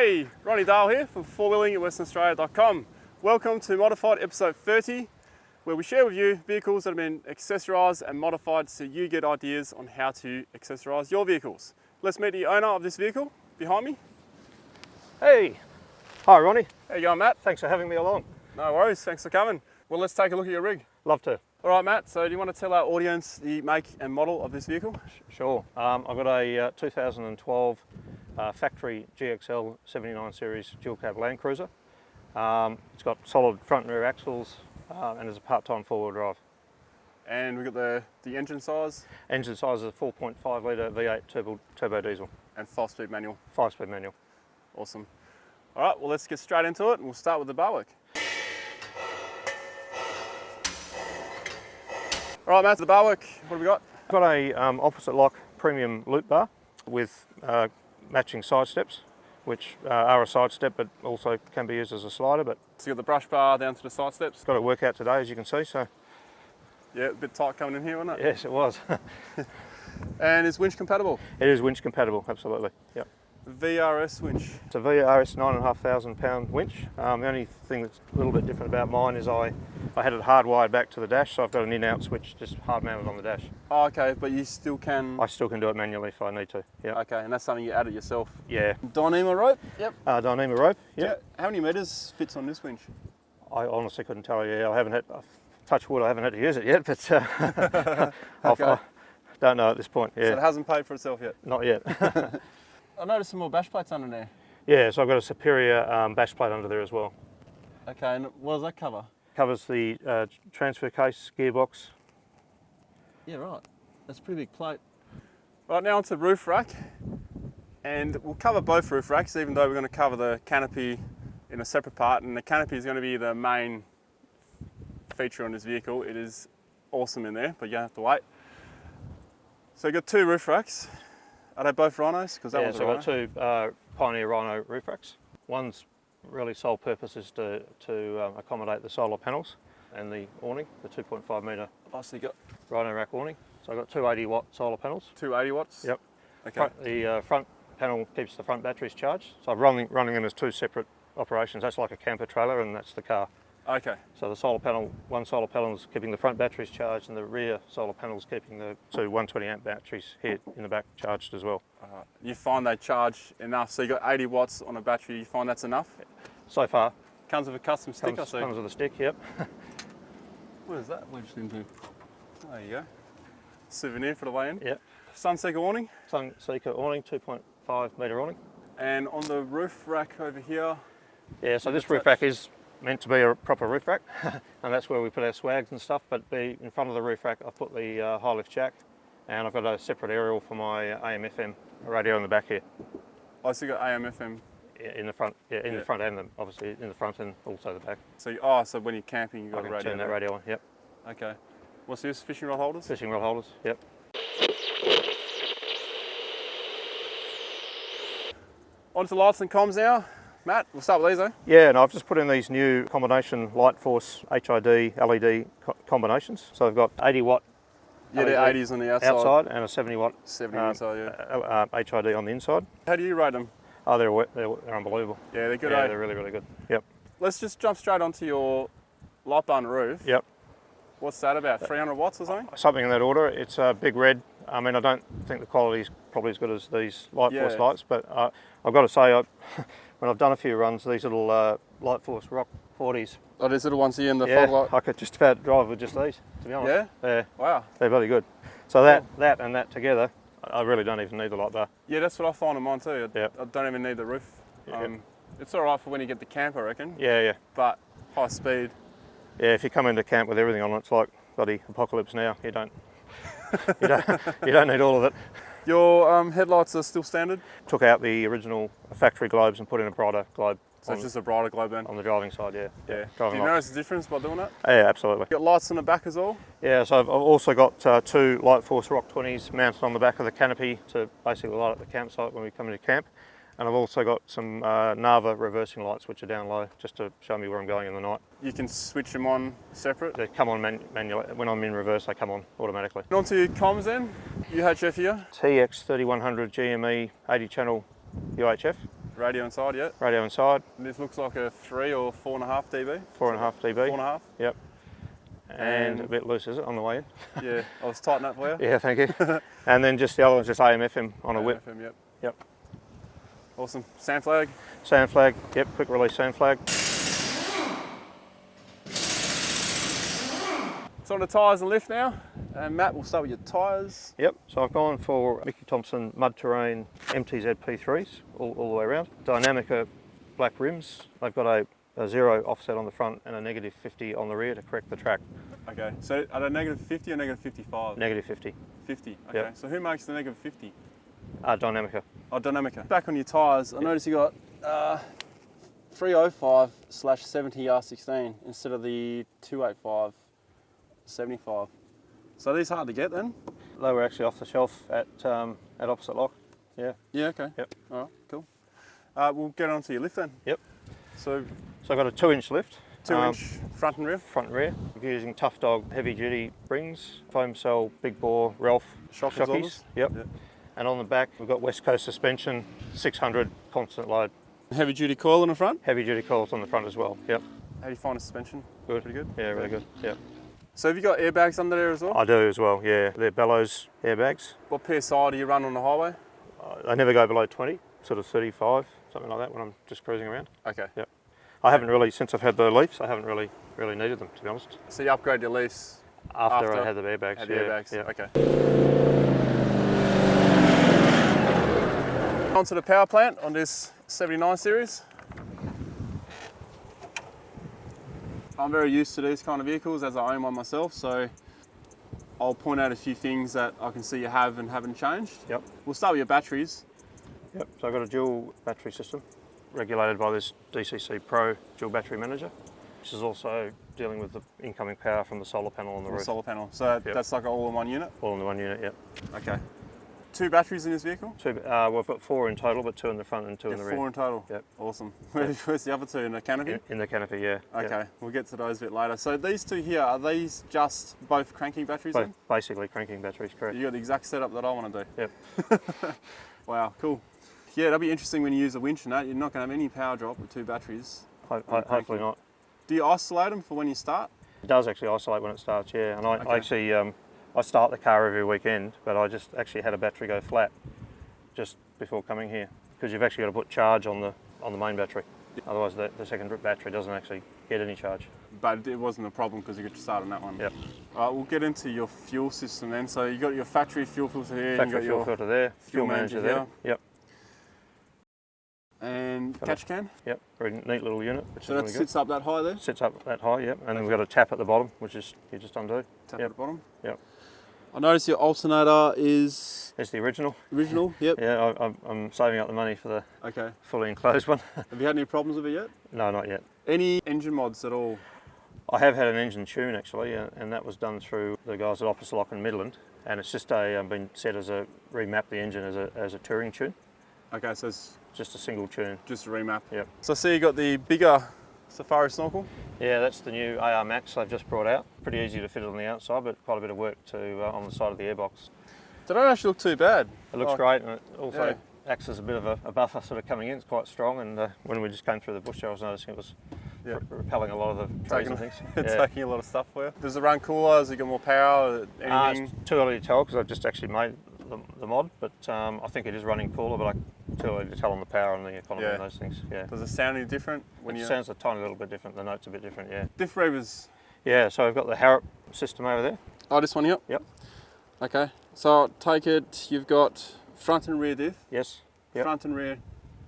Hey, Ronnie Dale here from fourwheeling@westernaustralia.com. Welcome to Modified episode 30, where we share with you vehicles that have been accessorised and modified so you get ideas on how to accessorise your vehicles. Let's meet the owner of this vehicle behind me. Hey, hi Ronnie. How you going, Matt? Thanks for having me along. No worries, thanks for coming. Well, let's take a look at your rig. Love to. All right, Matt, so do you want to tell our audience the make and model of this vehicle? Sure. I've got a 2012 factory GXL 79 series dual cab Land Cruiser. It's got solid front and rear axles and is a part-time four-wheel drive. And we've got the engine size? Engine size is a 4.5 litre V8 turbo diesel. And 5-speed manual? 5-speed manual. Awesome. All right, well, let's get straight into it and we'll start with the bar work. All right, Matt, the bar work, what have we got? I've got a opposite lock premium loop bar with matching side steps, which are a side step but also can be used as a slider. But so you've got the brush bar down to the side steps? Got it work out today, as you can see. So yeah, a bit tight coming in here, wasn't it? Yes, it was. And is winch compatible? It is winch compatible, absolutely. Yep. VRS winch. It's a VRS 9,500 pound winch. The only thing that's a little bit different about mine is I had it hardwired back to the dash, so I've got an in-out switch just hard mounted on the dash. Oh, okay, but you still can... I still can do it manually if I need to, yeah. Okay, and that's something you added yourself? Yeah. Dyneema rope? Yep. Dyneema rope, yep. Yeah. How many metres fits on this winch? I honestly couldn't tell you. I haven't had, touch wood, I haven't had to use it yet, but okay. I don't know at this point. Yeah. So it hasn't paid for itself yet? Not yet. I noticed some more bash plates under there. Yeah, so I've got a Superior bash plate under there as well. Okay, and what does that cover? Covers the transfer case, gearbox. Yeah, right. That's a pretty big plate. Right, now onto the roof rack. And we'll cover both roof racks, even though we're going to cover the canopy in a separate part. And the canopy is going to be the main feature on this vehicle. It is awesome in there, but you have to wait. So you've got two roof racks. Are they both Rhinos? Because that yeah, was so a I've got two Pioneer Rhino roof racks. One's really sole purpose is to accommodate the solar panels and the awning, the 2.5 metre so you got Rhino rack awning. So I've got two 80 watt solar panels. Two 80 watts? Yep. Okay. The front panel keeps the front batteries charged. So I'm running them as two separate operations. That's like a camper trailer and that's the car. Okay. So the solar panel, one solar panel is keeping the front batteries charged and the rear solar panel is keeping the two 120 amp batteries here in the back charged as well. You find they charge enough, so you got 80 watts on a battery, you find that's enough? So far. Comes with a custom stick, I see. Comes with a stick, yep. What is that wedged into? There you go. Souvenir for the way in. Yep. Sunseeker awning. Sunseeker awning, 2.5 metre awning. And on the roof rack over here. Yeah, so this roof rack is meant to be a proper roof rack, and that's where we put our swags and stuff, but in front of the roof rack I've put the high lift jack, and I've got a separate aerial for my AM/FM radio in the back here. Oh, so you got AM/FM? In the front, yeah, in the front and obviously in the front and also the back. So, so when you're camping you've got a radio? Turn that radio on, yep. Okay. What's this, fishing rod holders? Fishing rod holders, yep. On to the lights and comms now. Matt, we'll start with these, eh? Yeah, and I've just put in these new combination light force HID LED combinations. So I've got 80 watt yeah, they're 80s on the outside and a 70 watt 70 inside, yeah. HID on the inside. How do you rate them? Oh, they're unbelievable. Yeah, they're good, Yeah, eh? they're really, really good. Yep. Let's just jump straight onto your light bar on the roof. Yep. What's that about, 300 watts or something? Something in that order. It's a big red. I mean, I don't think the quality is probably as good as these light force lights, but I've got to say, when I've done a few runs, these little light force Rock 40s. Oh, these little ones here in the fog light? I could just about drive with just these, to be honest. Yeah? Yeah. Wow. They're really good. So that and that together, I really don't even need the light bar. Yeah, that's what I find on mine too. Yep. I don't even need the roof. Yep. It's all right for when you get the camp, I reckon. Yeah, yeah. But high speed. Yeah, if you come into camp with everything on it, it's like bloody apocalypse now. You don't need all of it. Your headlights are still standard? Took out the original factory globes and put in a brighter globe. So it's just a brighter globe then? On the driving side, yeah. Yeah. Driving Do you notice the difference by doing that? Yeah, absolutely. You got lights on the back as well? Yeah, so I've also got two Light Force Rock 20s mounted on the back of the canopy to basically light up the campsite when we come into camp. And I've also got some Nava reversing lights which are down low just to show me where I'm going in the night. You can switch them on separate? They come on manually. When I'm in reverse, they come on automatically. And on to comms then, UHF here. TX3100 GME 80 channel UHF. Radio inside, yeah. Radio inside, And this looks like a 3 or 4.5 dB. 4.5 dB. 4.5. Yep. And a bit loose, is it, on the way in? Yeah, I was tighten that for you. Yeah, thank you. And then just the other one's just AM/FM on a whip. FM, yep. Yep. Awesome. Sand flag. Sand flag, yep, quick release sand flag. So on the tyres and lift now. And Matt, we'll start with your tyres. Yep, so I've gone for Mickey Thompson Mud Terrain MTZ P3s all the way around. Dynamica black rims. They've got a 0 offset on the front and a negative 50 on the rear to correct the track. Okay, so are they negative 50 or negative 55? Negative 50. 50, okay. Yep. So who makes the negative 50? Dynamica. Oh, Dynamica. Back on your tyres, I noticed you got 305/70 R16 instead of the 285/75. So are these hard to get then? They were actually off the shelf at Opposite Lock. Yeah. Yeah, okay. Yep. All right, cool. We'll get on to your lift then. Yep. So I've got a 2-inch lift. 2-inch front and rear? Front and rear. We're using Tough Dog heavy duty springs, foam cell, big bore, Ralph Shock shockies. absorbers? Yep. Yep. And on the back we've got West Coast Suspension, 600 constant load. Heavy duty coil in the front? Heavy duty coils on the front as well. Yep. How do you find the suspension? Good. Pretty good? Yeah, really good. Yep. So have you got airbags under there as well? I do as well, yeah. They're bellows airbags. What PSI do you run on the highway? I never go below 20, sort of 35, something like that when I'm just cruising around. Okay. Yep. I haven't really, since I've had the Leafs, I haven't really needed them, to be honest. So you upgrade your Leafs After I had the airbags. had the yeah, airbags? yeah. Okay. Onto the power plant on this 79 series. I'm very used to these kind of vehicles as I own one myself, so I'll point out a few things that I can see you have and haven't changed. Yep. We'll start with your batteries. Yep. So I've got a dual battery system regulated by this DCC Pro dual battery manager, which is also dealing with the incoming power from the solar panel on the roof. Solar panel. So Yep. that's like all in one unit? All in the one unit, yep. Okay. 2 batteries in this vehicle? We've got 4 in total, but 2 in the front and 2 in the rear. 4 in total? Yep. Awesome. Where's the other 2, in the canopy? In the canopy, yeah. Okay, Yep. we'll get to those a bit later. So these 2 here, are these just both cranking batteries then? Basically cranking batteries, correct. You got the exact setup that I want to do. Yep. Wow, cool. Yeah, that'll be interesting when you use a winch and that. You're not going to have any power drop with 2 batteries. Hopefully not. Do you isolate them for when you start? It does actually isolate when it starts, yeah. And I Okay. actually, I start the car every weekend, but I just actually had a battery go flat just before coming here, because you've actually got to put charge on the main battery. Otherwise the second battery doesn't actually get any charge. But it wasn't a problem because you could start on that one. Yep. All right, we'll get into your fuel system then. So you got your factory fuel filter here. Factory you got fuel your filter there, fuel manager there. here. Yep. And catch can. Yep. Very neat little unit, which So is that really good. sits up that high there. Sits up that high, yep. And then we've got a tap at the bottom, which is you just undo. Tap Yep. at the bottom. Yep. I noticed your alternator is It's the original. original. Yep. Yeah, I'm saving up the money for the Okay. fully enclosed one. Have you had any problems with it yet? No, not yet. Any engine mods at all? I have had an engine tune actually, and that was done through the guys at Opposite Lock in Midland, and it's just been set as remap the engine as a touring tune, Okay, so it's just a single tune. just a remap. Yep. So I see you got the bigger Safari snorkel. Yeah, that's the new AR Max I've just brought out. Pretty easy to fit on the outside, but quite a bit of work on the side of the airbox. They don't actually look too bad. It looks great, and it also Yeah. acts as a bit of a buffer sort of coming in. It's quite strong, and when we just came through the bush, I was noticing it was Yeah. repelling a lot of the trees and things. It's Yeah. taking a lot of stuff for you. Does it run cooler? Has it got more power? Anything? It's too early to tell because I've just actually made the mod, but I think it is running cooler, but too early to tell on the power and the economy Yeah. and those things. Yeah. Does it sound any different when It you sounds a tiny little bit different. The notes a bit different. Yeah. diff revers? Yeah. So we've got the Harrop system over there. Oh, this one here. Yep. Okay. So I'll take it. You've got front and rear diff, Yes. Yep. front and rear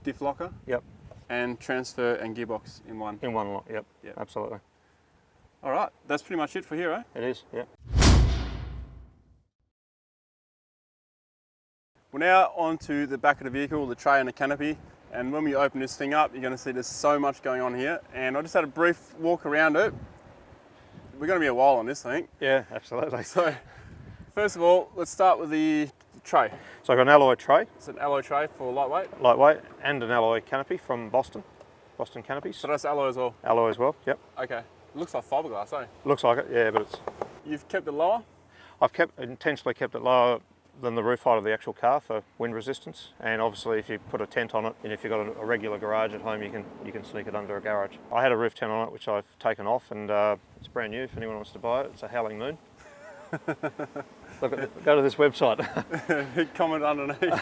diff locker, Yep. and transfer and gearbox in one. In one lot. Yep. Yep. Absolutely. All right. That's pretty much it for here, eh? It is. Yeah. We're now onto the back of the vehicle, the tray and the canopy. And when we open this thing up, you're going to see there's so much going on here. And I just had a brief walk around it. We're going to be a while on this, I think. Yeah. Absolutely. So, first of all, let's start with the tray. So I've got an alloy tray, It's an alloy tray for lightweight. lightweight, and an alloy canopy from Boston Canopies. So that's alloy as well. Alloy as well. Yep. Okay. It looks like fiberglass, eh? Looks like it. Yeah, but it's. You've kept it lower. I've intentionally kept it lower than the roof height of the actual car for wind resistance. And obviously, if you put a tent on it, and if you've got a regular garage at home, you can sneak it under a garage. I had a roof tent on it, which I've taken off, and it's brand new. If anyone wants to buy it, it's a Howling Moon. Go to this website. Comment underneath.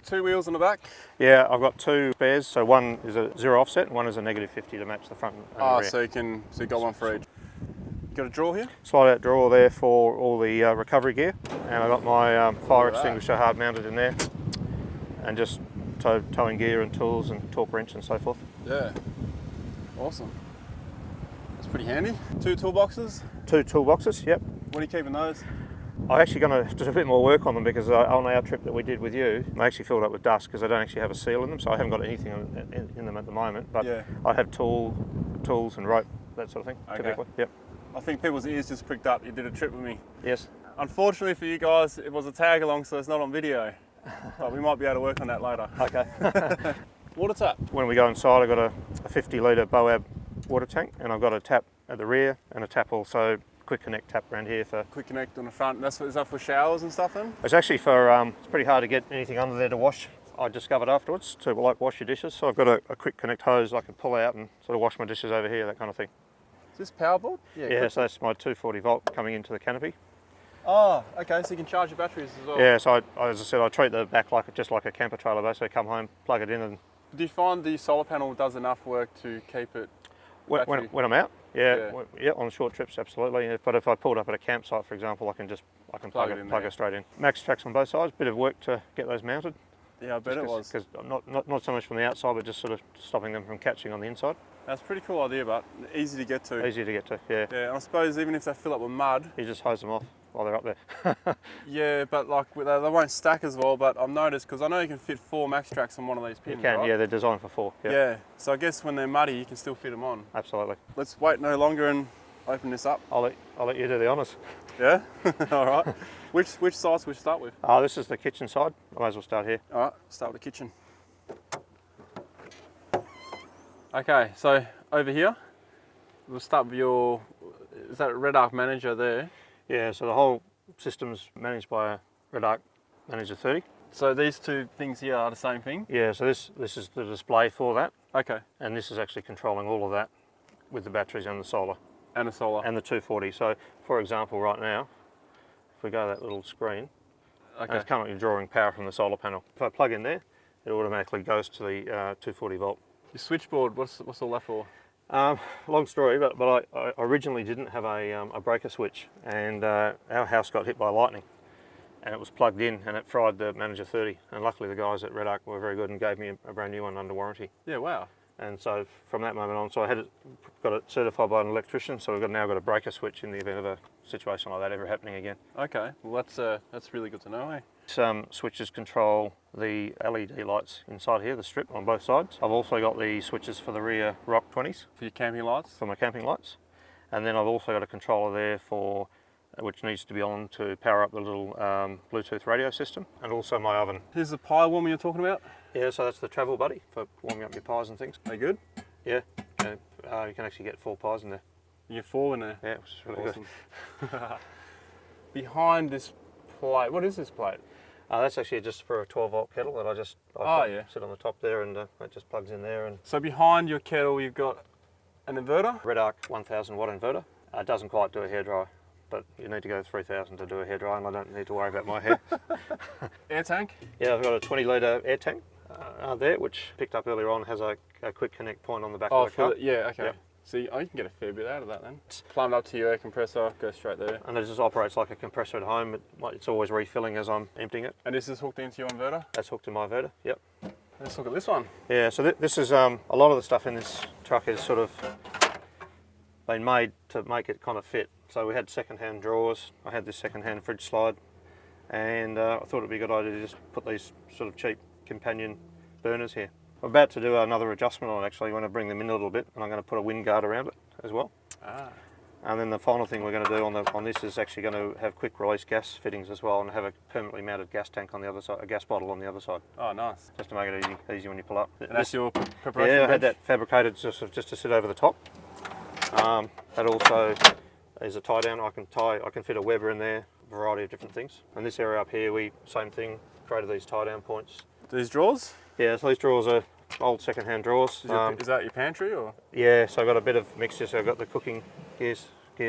2 wheels on the back. Yeah, I've got 2 spares. So one is a 0 offset, and one is a -50 to match the front and the rear. So you got one for each. Got a drawer here? Slide out drawer there for all the recovery gear, and I've got my fire extinguisher hard mounted in there, and just towing gear and tools and torque wrench and so forth. Yeah, awesome. That's pretty handy. 2 toolboxes? 2 toolboxes, yep. What are you keeping those? I'm actually going to do a bit more work on them because on our trip that we did with you, I actually filled up with dust because I don't actually have a seal in them, so I haven't got anything in them at the moment. But yeah. I have tools and rope, that sort of thing, Okay. typically. Yep. I think people's ears just pricked up. You did a trip with me. Yes. Unfortunately for you guys, it was a tag along, so it's not on video. But we might be able to work on that later. Okay. Water tap. When we go inside, I've got a 50 litre Boab water tank, and I've got a tap at the rear and a tap also, quick connect tap around here for... Quick connect on the front. Is that for showers and stuff then? It's actually for, it's pretty hard to get anything under there to wash. I discovered afterwards to wash your dishes, so I've got a quick connect hose I can pull out and sort of wash my dishes over here, that kind of thing. Is this power board? Yeah, so that's my 240 volt coming into the canopy. Oh, okay, so you can charge your batteries as well. Yeah, so as I said, I treat the back just like a camper trailer, basically come home, plug it in and... Do you find the solar panel does enough work to keep it when I'm out? Yeah, on short trips, absolutely. But if I pulled up at a campsite, for example, I can plug it straight in. Max tracks on both sides, bit of work to get those mounted. Yeah, I bet it was. Because not so much from the outside, but just sort of stopping them from catching on the inside. That's a pretty cool idea, but easy to get to. Easy to get to, yeah. Yeah, and I suppose even if they fill up with mud... You just hose them off while they're up there. Yeah, but like they won't stack as well, but I've noticed, because I know you can fit 4 max tracks on one of these pins, You can, right? yeah, they're designed for 4. Yep. Yeah, so I guess when they're muddy, you can still fit them on. Absolutely. Let's wait no longer and open this up. I'll let you do the honours. Yeah? All right. Which side should we start with? This is the kitchen side. I might as well start here. All right, start with the kitchen. Okay, so over here, we'll start with your, is that Red Arc Manager there? Yeah, so the whole system's managed by a Red Arc Manager 30. So these 2 things here are the same thing? Yeah, so this is the display for that. Okay. And this is actually controlling all of that with the batteries and the solar. And the solar. And the 240. So, for example, right now, if we go to that little screen, and it's currently drawing power from the solar panel. If I plug in there, it automatically goes to the 240 volt. Your switchboard, what's all that for? Long story, but I originally didn't have a breaker switch, and our house got hit by lightning, and it was plugged in and it fried the Manager 30, and luckily the guys at Red Arc were very good and gave me a brand new one under warranty. Yeah, wow. And so from that moment on, so I got it certified by an electrician, so we've now got a breaker switch in the event of a situation like that ever happening again. Okay, well that's really good to know, eh? Some switches control the LED lights inside here, the strip on both sides. I've also got the switches for the rear Rock 20s. For your camping lights? For my camping lights. And then I've also got a controller there for which needs to be on to power up the little Bluetooth radio system, and also my oven. Here's the pie warmer you're talking about? Yeah, so that's the travel buddy for warming up your pies and things. Are they good? Yeah, you can actually get 4 pies in there. You get 4 in there? Yeah, which is really awesome. Good. Behind this plate, what is this plate? That's actually just for a 12 volt kettle that I sit on the top there, and it just plugs in there. And so behind your kettle you've got an inverter? Red Arc 1000 watt inverter. It doesn't quite do a hairdryer, but you need to go to 3000 to do a hairdryer, and I don't need to worry about my hair. Air tank? Yeah, I've got a 20 litre air tank there, which picked up earlier on, has a quick connect point on the back of the car. Yeah, okay. Yep. So you can get a fair bit out of that then. Plumb up to your air compressor, go straight there. And it just operates like a compressor at home. It's always refilling as I'm emptying it. And this is hooked into your inverter? That's hooked to my inverter, yep. Let's look at this one. Yeah, so this is, a lot of the stuff in this truck is sort of been made to make it kind of fit. So we had second-hand drawers, I had this second-hand fridge slide, and I thought it'd be a good idea to just put these sort of cheap companion burners here. I'm about to do another adjustment on it actually. I'm going to bring them in a little bit, and I'm going to put a wind guard around it as well. And then the final thing we're going to do on this is actually going to have quick release gas fittings as well, and have a permanently mounted gas tank on the other side, a gas bottle on the other side. Oh, nice. Just to make it easy when you pull up. And that's your preparation? Yeah, I had that fabricated just to sit over the top. That also is a tie down. I can fit a Weber in there variety of different things. And this area up here, we, same thing, created these tie down points. These drawers? Yeah, so these drawers are old second-hand drawers. Is that your pantry or? Yeah, so I've got a bit of mixture, so I've got the cooking gear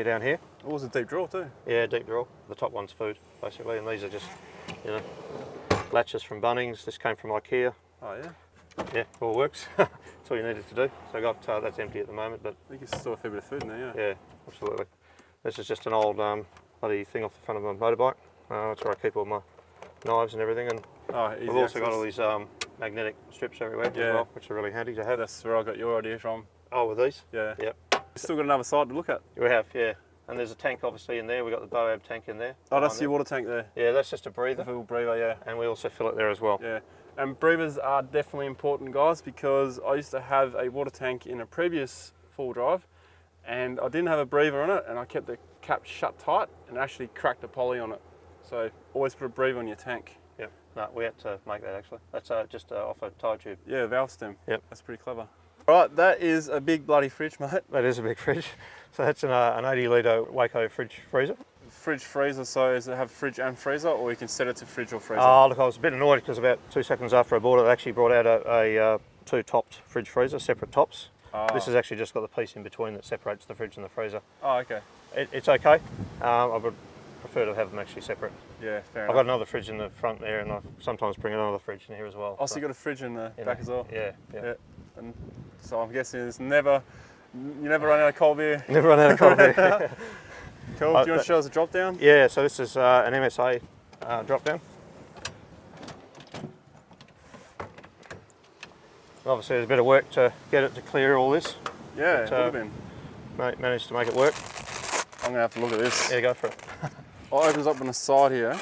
down here. It was a deep drawer too. Yeah, deep drawer. The top one's food, basically, and these are just, you know, latches from Bunnings. This came from IKEA. Oh yeah? Yeah, all works. That's all you needed to do. So I got, that's empty at the moment, but... I think you still a fair bit of food in there, yeah. Yeah, absolutely. This is just an old bloody thing off the front of my motorbike. That's where I keep all my knives and everything, and easy we've also access. got all these magnetic strips everywhere as well, which are really handy to have. That's where I got your idea from. Oh, with these? Yeah. Yep. We've still got another side to look at. We have, yeah. And there's a tank obviously in there. We've got the Boab tank in there. Oh, that's your water tank there. Yeah, that's just a The breather. little breather, yeah. And we also fill it there as well. Yeah. And breathers are definitely important, guys, because I used to have a water tank in a previous four-wheel drive, and I didn't have a breather on it, and I kept the cap shut tight and actually cracked the poly on it. So always put a breather on your tank. Yep. No, we had to make that actually. That's just off a tyre tube. Yeah, valve stem. Yep. That's pretty clever. All right, that is a big bloody fridge, mate. That is a big fridge. So that's an 80 litre Waco fridge freezer. Fridge freezer, so does it have fridge and freezer, or you can set it to fridge or freezer? Oh, look, I was a bit annoyed because about 2 seconds after I bought it, I actually brought out a two topped fridge freezer, separate tops. Oh. This has actually just got the piece in between that separates the fridge and the freezer. Oh, okay. It's okay. I would prefer to have them actually separate. Yeah, fair I've enough. got another fridge in the front there, and I sometimes bring another fridge in here as well. Oh, so you got a fridge in the back as well? Yeah, yeah. And so I'm guessing you never run out of cold beer. Never run out of cold beer. Cool. Do you want to show us a drop down? Yeah, so this is an MSA drop down. Obviously there's a bit of work to get it to clear all this. Yeah, but, it would have been. Managed to make it work. I'm going to have to look at this. Yeah, go for it. Oh, it opens up on the side here.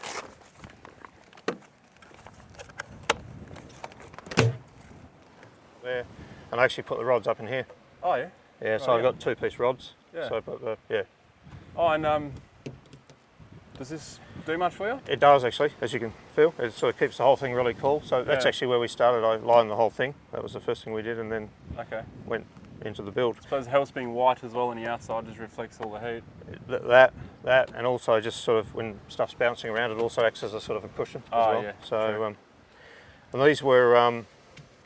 There. And I actually put the rods up in here. Oh, yeah? Yeah, so I've got 2-piece rods. Yeah. So I put the, yeah. Oh, and does this do much for you? It does actually, as you can feel. It sort of keeps the whole thing really cool. So that's Yeah. actually where we started. I lined the whole thing. That was the first thing we did, and then Okay. went into the build. I suppose it helps being white as well on the outside, just reflects all the heat. That, and also just sort of when stuff's bouncing around, it also acts as a sort of a cushion as well. Yeah, So, true. and these were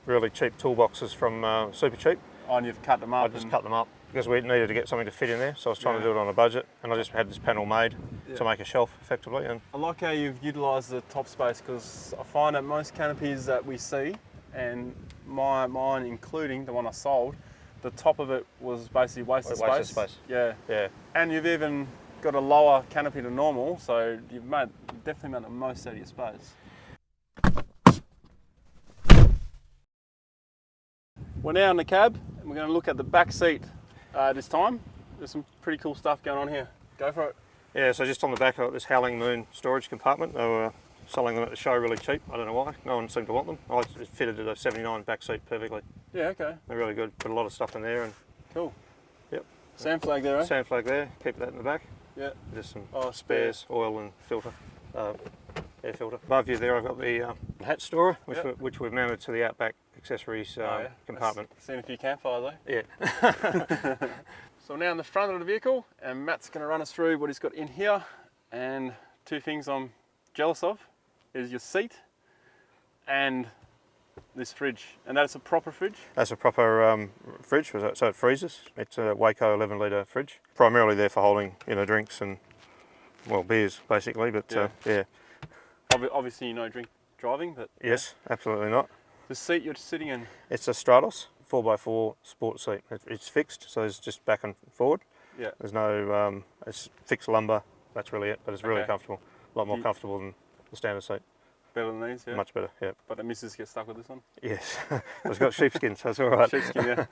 really cheap toolboxes from Super Cheap. Oh, and you've cut them up. I just cut them up because we needed to get something to fit in there. So I was trying to do it on a budget, and I just had this panel made to make a shelf effectively. And I like how you've utilised the top space, because I find that most canopies that we see, and mine including the one I sold, the top of it was basically wasted space. Yeah. yeah, And you've even got a lower canopy than normal, so you've definitely made the most out of your space. We're now in the cab, and we're going to look at the back seat this time. There's some pretty cool stuff going on here. Go for it. yeah. So just on the back of this Howling Moon storage compartment, they were selling them at the show really cheap. I don't know why. No one seemed to want them. I just fitted a 79 back seat perfectly. Yeah, okay. They're really good. Put a lot of stuff in there, and Cool. Yep. Sand flag there, eh? sand flag there. Keep that in the back. Yeah. Just some spares. oil and filter, air filter. Above you there I've got the hat storer, which we've mounted to the Outback accessories compartment. Seen a few campfires, eh? Yeah. So we're now in the front of the vehicle, and Matt's going to run us through what he's got in here. And two things I'm jealous of is your seat and this fridge. And that's a proper fridge? That's a proper fridge, so it freezes. It's a Waco 11 litre fridge. Primarily there for holding, drinks and, well, beers basically, but yeah. Obviously you know drink driving, but... Yes, absolutely not. The seat you're sitting in? It's a Stratos 4x4 sport seat. It's fixed, so it's just back and forward. Yeah. There's no, it's fixed lumbar, that's really it, but it's really comfortable. A lot more comfortable than the standard seat. Better than these, yeah? Much better, yeah. But the missus gets stuck with this one? Yes, it's got sheepskin, so it's all right. Sheepskin, yeah.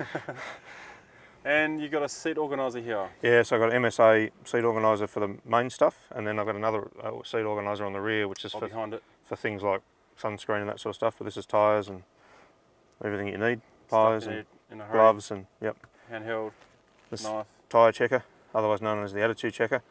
And you've got a seat organiser here? Yeah, so I've got an MSA seat organiser for the main stuff, and then I've got another seat organiser on the rear, which is for things like sunscreen and that sort of stuff. But this is tyres and everything you need, tyres and gloves and handheld, knife. Tyre checker, otherwise known as the attitude checker.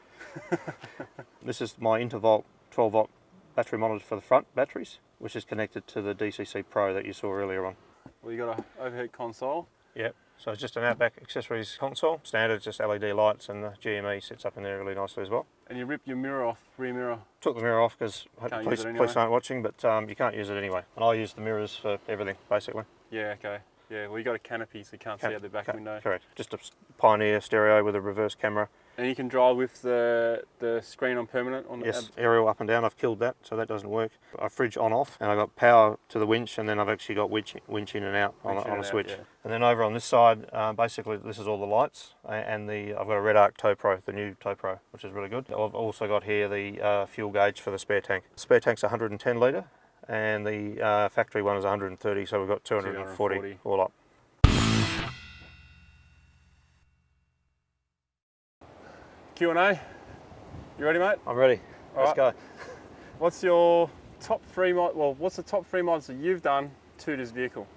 This is my Intervolt 12-volt battery monitor for the front batteries, which is connected to the DCC Pro that you saw earlier on. Well, you got an overhead console. Yep. So it's just an Outback accessories console, standard, just LED lights, and the GME sits up in there really nicely as well. And you ripped your mirror off, rear mirror. Took the mirror off because Can't police, use it anyway. police aren't watching, but you can't use it anyway. And I use the mirrors for everything, basically. Yeah, okay. Yeah, well you got a canopy so you can't see out the back window. Correct. Just a Pioneer stereo with a reverse camera. And you can drive with the screen on permanent? Yes, aerial up and down. I've killed that, so that doesn't work. A fridge on off, and I've got power to the winch, and then I've actually got winch in and out on a switch. Yeah. And then over on this side, basically this is all the lights, and I've got a Red Arc Tow Pro, the new Tow Pro, which is really good. I've also got here the fuel gauge for the spare tank. The spare tank's 110 litre, and the factory one is 130, so we've got 240 all up. Q&A. You ready, mate? I'm ready. Let's go. What's your top 3 mod? Well, what's the top 3 mods that you've done to this vehicle?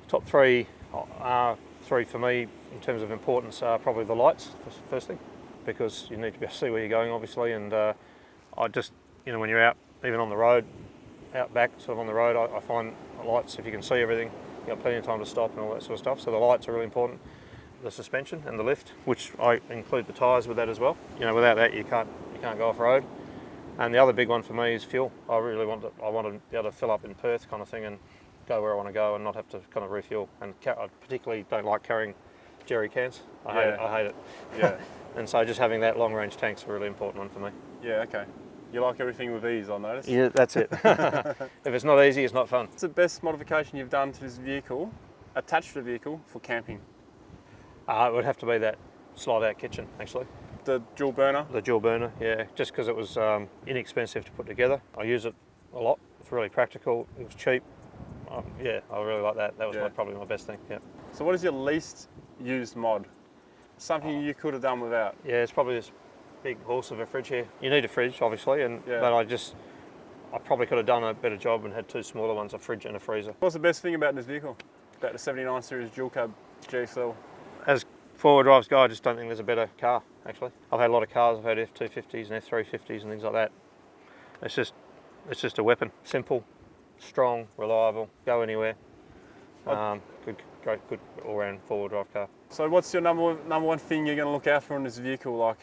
Top three for me in terms of importance are probably the lights, firstly, because you need to be able to see where you're going, obviously. And I just, when you're out, even on the road, out back, sort of on the road, I find the lights, if you can see everything, you've got plenty of time to stop and all that sort of stuff. So the lights are really important. The suspension and the lift, which I include the tyres with that as well. Without that you can't go off road. And the other big one for me is fuel. I want to be able to fill up in Perth kind of thing and go where I want to go and not have to kind of refuel. And I particularly don't like carrying jerry cans. I hate it. Yeah. And so just having that long range tank's a really important one for me. Yeah, okay. You like everything with ease, I noticed. Yeah, that's it. If it's not easy, it's not fun. What's the best modification you've done to this vehicle, attached to the vehicle, for camping? It would have to be that slide-out kitchen, actually. The dual burner? The dual burner, yeah. Just because it was inexpensive to put together. I use it a lot. It's really practical. It was cheap. Yeah, I really like that. That was probably my best thing, yeah. So what is your least used mod? Something you could have done without? Yeah, it's probably this big horse of a fridge here. You need a fridge, obviously, but I probably could have done a better job and had 2 smaller ones, a fridge and a freezer. What's the best thing about this vehicle? About the 79 series dual cab GXL? As four-wheel drives go, I just don't think there's a better car, actually. I've had a lot of cars. I've had F250s and F350s and things like that. It's just a weapon. Simple, strong, reliable, go anywhere. Good all-round four-wheel drive car. So what's your number one thing you're going to look out for in this vehicle? Like,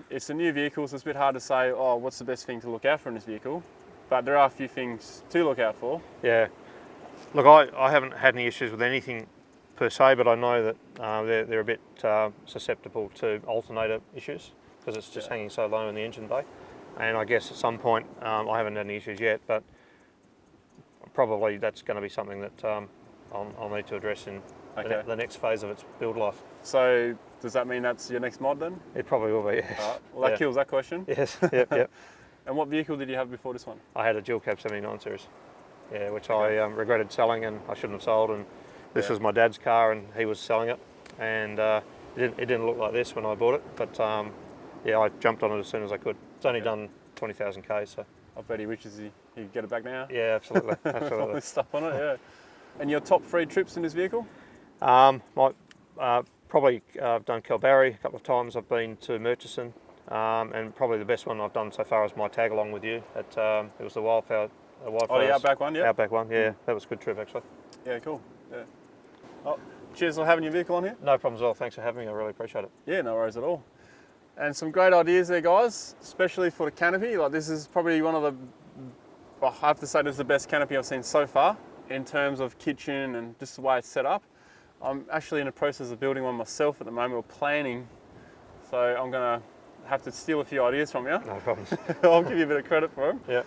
it's a new vehicle, so it's a bit hard to say, oh, what's the best thing to look out for in this vehicle? But there are a few things to look out for. Yeah. Look, I haven't had any issues with anything per se, but I know that they're a bit susceptible to alternator issues because it's just hanging so low in the engine bay. And I guess at some point, I haven't had any issues yet, but probably that's going to be something that I'll need to address in the next phase of its build life. So does that mean that's your next mod then? It probably will be, yes. Right. Well, that kills that question. Yes, yep. And what vehicle did you have before this one? I had a dual cab 79 series, which I regretted selling and I shouldn't have sold. And this was my dad's car and he was selling it. And it didn't look like this when I bought it, but I jumped on it as soon as I could. It's only done 20,000 Ks, so. I bet he wishes he could get it back now. Yeah, absolutely. All this stuff on it, yeah. And your top 3 trips in this vehicle? Probably I've done Kalbarri a couple of times. I've been to Murchison, and probably the best one I've done so far is my tag along with you. It was the Wildfire. Oh, the Outback one, yeah. Outback one, yeah. That was a good trip actually. Yeah, cool. Yeah. Oh, cheers for having your vehicle on here. No problems at all. Thanks for having me. I really appreciate it. Yeah, no worries at all. And some great ideas there, guys, especially for the canopy. Like, this is probably one of the, well, I have to say this is the best canopy I've seen so far in terms of kitchen and just the way it's set up. I'm actually in the process of building one myself at the moment. We're planning, so I'm going to have to steal a few ideas from you. No problems. I'll give you a bit of credit for them. Yeah.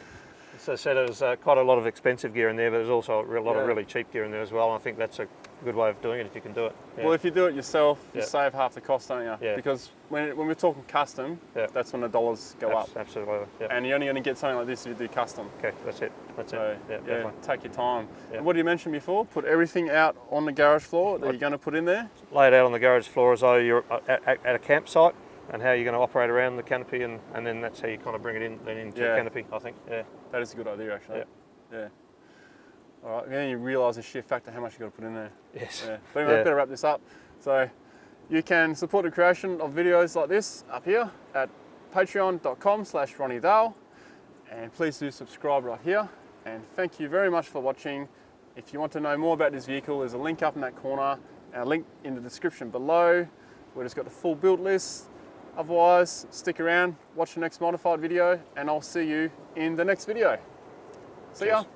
So I said there's quite a lot of expensive gear in there, but there's also a lot of really cheap gear in there as well. And I think that's a good way of doing it if you can do it. Yeah. Well, if you do it yourself, you save half the cost, don't you? Yeah. Because when we're talking custom, that's when the dollars go up. Absolutely. Yeah. And you're only going to get something like this if you do custom. Okay, that's it. So, Yeah, take your time. Yeah. And what did you mention before? Put everything out on the garage floor that you're going to put in there? Lay it out on the garage floor as though you're at a campsite, and how you're going to operate around the canopy, and then that's how you kind of bring it into the canopy, I think. Yeah. That is a good idea, actually. Yeah. All right, then you realise the sheer factor how much you've got to put in there. Yes. Yeah. But anyway, better wrap this up. So you can support the creation of videos like this up here at patreon.com/RonnieDale. And please do subscribe right here. And thank you very much for watching. If you want to know more about this vehicle, there's a link up in that corner and a link in the description below where it's got the full build list, Otherwise, stick around, watch the next modified video, and I'll see you in the next video. See ya.